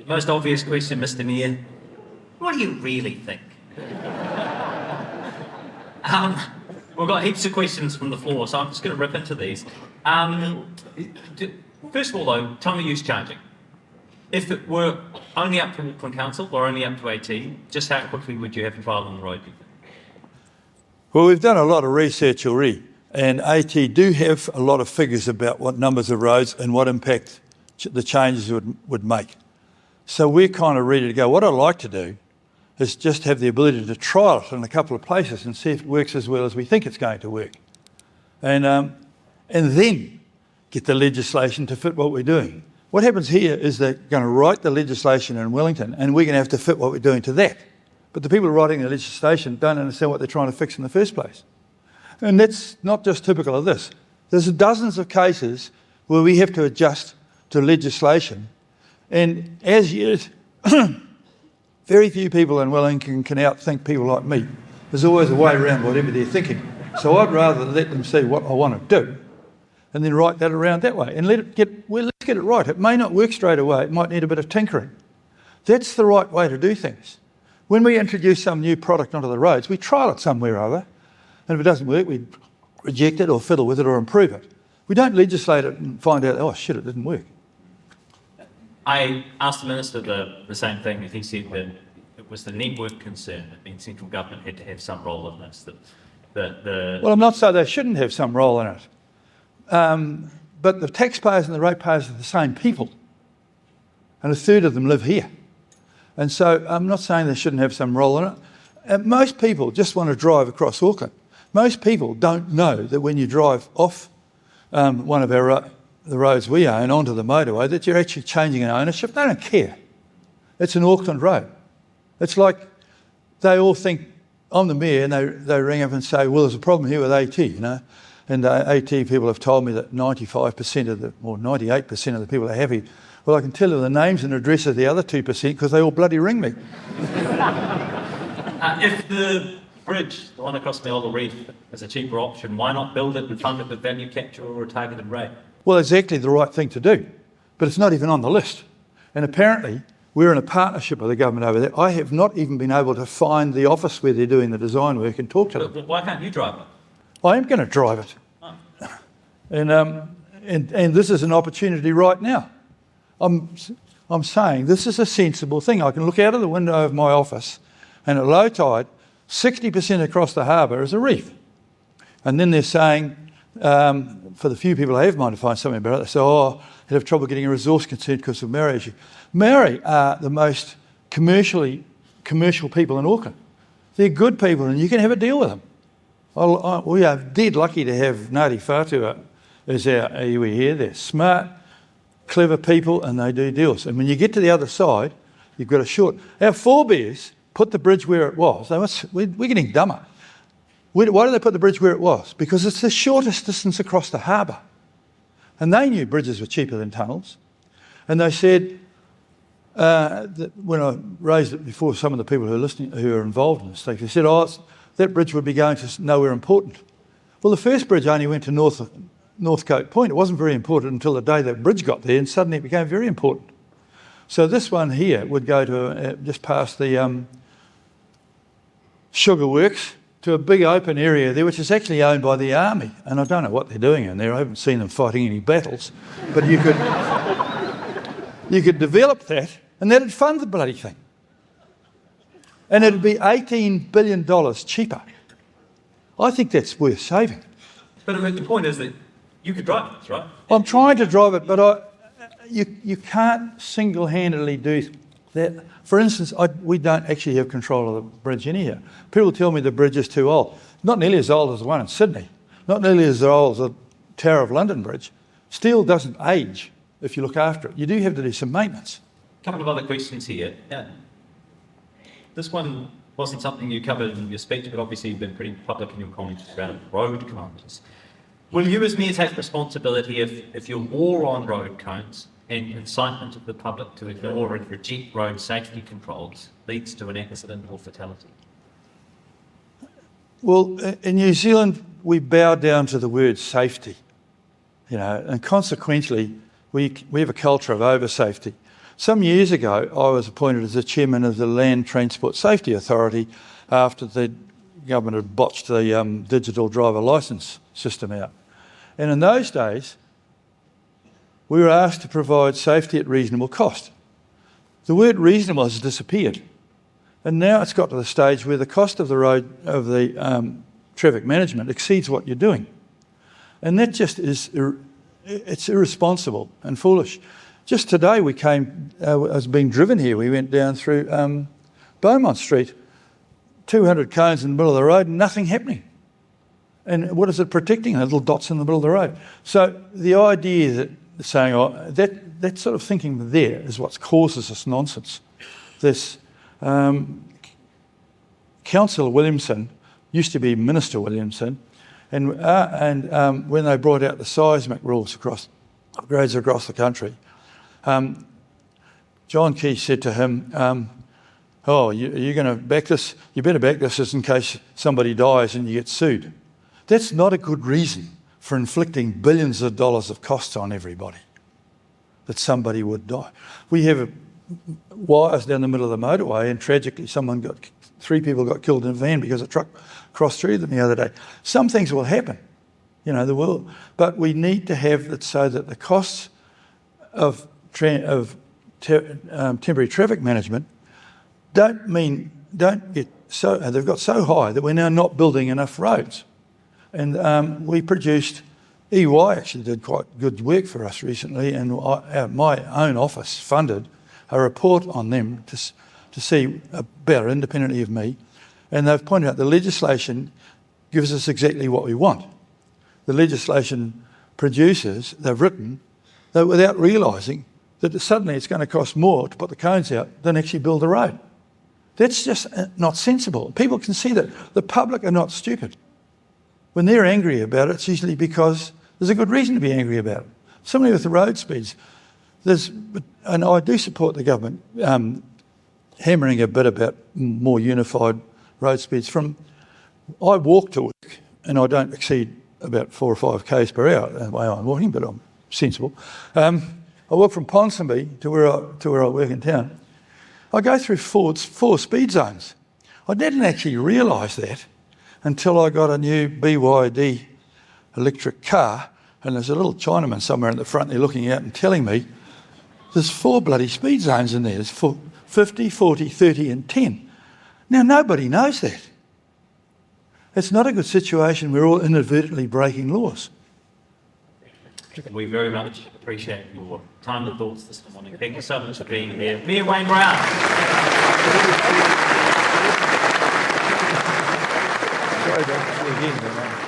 Most obvious question, Mr. Mayor. What do you really think? We've got heaps of questions from the floor, so I'm just going to rip into these. First of all, though, time of use charging. If it were only up to Auckland Council or only up to AT, just how quickly would you have to file on the road? Well, we've done a lot of research already, and AT do have a lot of figures about what numbers of roads and what impact the changes would make. So we're kind of ready to go. What I'd like to do is just have the ability to trial it in a couple of places and see if it works as well as we think it's going to work. And then get the legislation to fit what we're doing. What happens here is they're going to write the legislation in Wellington and we're going to have to fit what we're doing to that. But the people writing the legislation don't understand what they're trying to fix in the first place. And that's not just typical of this. There's dozens of cases where we have to adjust to legislation. And as yet, very few people in Wellington can outthink people like me. There's always a way around whatever they're thinking. So I'd rather let them see what I want to do and then write that around that way. And let's get it right. It may not work straight away. It might need a bit of tinkering. That's the right way to do things. When we introduce some new product onto the roads, we trial it somewhere or other. And if it doesn't work, we reject it or fiddle with it or improve it. We don't legislate it and find out, oh shit, it didn't work. I asked the Minister the same thing, and he said that it was the network concern. It means central government had to have some role in this. Well, I'm not saying they shouldn't have some role in it. But the taxpayers and the ratepayers are the same people. And a third of them live here. And so I'm not saying they shouldn't have some role in it. And most people just want to drive across Auckland. Most people don't know that when you drive off one of the roads we own onto the motorway, that you're actually changing an ownership. They don't care. It's an Auckland road. It's like they all think I'm the mayor and they ring up and say, well, there's a problem here with AT, you know. And AT people have told me that 95% or 98% of the people are happy. Well, I can tell you the names and addresses of the other 2% because they all bloody ring me. If the bridge, the one across the Old Reef, is a cheaper option, why not build it and fund it with value capture or a targeted rate? Well, exactly the right thing to do. But it's not even on the list. And apparently, we're in a partnership with the government over there. I have not even been able to find the office where they're doing the design work and talk to them. But why can't you drive it? I am going to drive it. Oh. And this is an opportunity right now. I'm saying this is a sensible thing. I can look out of the window of my office and at low tide, 60% across the harbour is a reef. And then they're saying, for the few people I have mind to find something about it, they say, oh, I'd have trouble getting a resource consent because of Maori issue. Maori are the most commercial people in Auckland. They're good people and you can have a deal with them. We are dead lucky to have Ngāti Whātua as our iwi here. They're smart, clever people and they do deals. And when you get to the other side, you've got a short... Our forebears put the bridge where it was. We're getting dumber. Why did they put the bridge where it was? Because it's the shortest distance across the harbour. And they knew bridges were cheaper than tunnels. And they said, that when I raised it before some of the people who are listening, who are involved in this, they said, oh, that bridge would be going to nowhere important. Well, the first bridge only went to Northcote Point. It wasn't very important until the day that bridge got there, and suddenly it became very important. So this one here would go to just past the sugar works to a big open area there, which is actually owned by the army. And I don't know what they're doing in there. I haven't seen them fighting any battles. But you could develop that, and that'd fund the bloody thing. And it'd be $18 billion cheaper. I think that's worth saving. But I mean, the point is that you could drive this, right? I'm trying to drive it, but you can't single-handedly do that. For instance, we don't actually have control of the bridge anyhow. People tell me the bridge is too old. Not nearly as old as the one in Sydney. Not nearly as old as the Tower of London Bridge. Steel doesn't age if you look after it. You do have to do some maintenance. A couple of other questions here. This one wasn't something you covered in your speech, but obviously you've been pretty public in your comments around road cones. Will you as Mayor take responsibility if your war on road cones and incitement of the public to ignore and reject road safety controls leads to an accident or fatality? Well, in New Zealand, we bow down to the word safety, and consequently, we have a culture of over-safety. Some years ago, I was appointed as the chairman of the Land Transport Safety Authority after the government had botched the digital driver licence system out. And in those days, we were asked to provide safety at reasonable cost. The word reasonable has disappeared. And now it's got to the stage where the cost of the road, of the traffic management exceeds what you're doing. And that just is, it's irresponsible and foolish. Just today we came, I was being driven here, we went down through Beaumont Street, 200 cones in the middle of the road, and nothing happening. And what is it protecting? Little dots in the middle of the road. So the idea that saying, oh, that sort of thinking there is what causes this nonsense. This Councillor Williamson used to be Minister Williamson, and when they brought out the seismic rules upgrades across the country, John Key said to him, you're going to back this? You better back this just in case somebody dies and you get sued. That's not a good reason for inflicting billions of dollars of costs on everybody, that somebody would die. We have wires down the middle of the motorway, and tragically 3 people got killed in a van because a truck crossed through them the other day. Some things will happen, there will, but we need to have it so that the costs of temporary traffic management don't get so, they've got so high that we're now not building enough roads. And we produced, EY actually did quite good work for us recently, and my own office funded a report on them to see about it independently of me, and they've pointed out the legislation gives us exactly what we want. The legislation producers, they've written, that without realising that suddenly it's going to cost more to put the cones out than actually build the road. That's just not sensible. People can see that. The public are not stupid. When they're angry about it, it's usually because there's a good reason to be angry about it. Similarly with the road speeds. And I do support the government hammering a bit about more unified road speeds. I walk to work and I don't exceed about 4 or 5 k's per hour the way I'm walking, but I'm sensible. I walk from Ponsonby to where I work in town. I go through 4 speed zones. I didn't actually realise that until I got a new BYD electric car, and there's a little Chinaman somewhere in the front there looking out and telling me there's 4 bloody speed zones in there. There's 50, 40, 30 and 10. Now, nobody knows that. It's not a good situation. We're all inadvertently breaking laws. We very much appreciate your time and thoughts this morning. Thank you so much for being here. Mayor Wayne Brown. Sorry, again.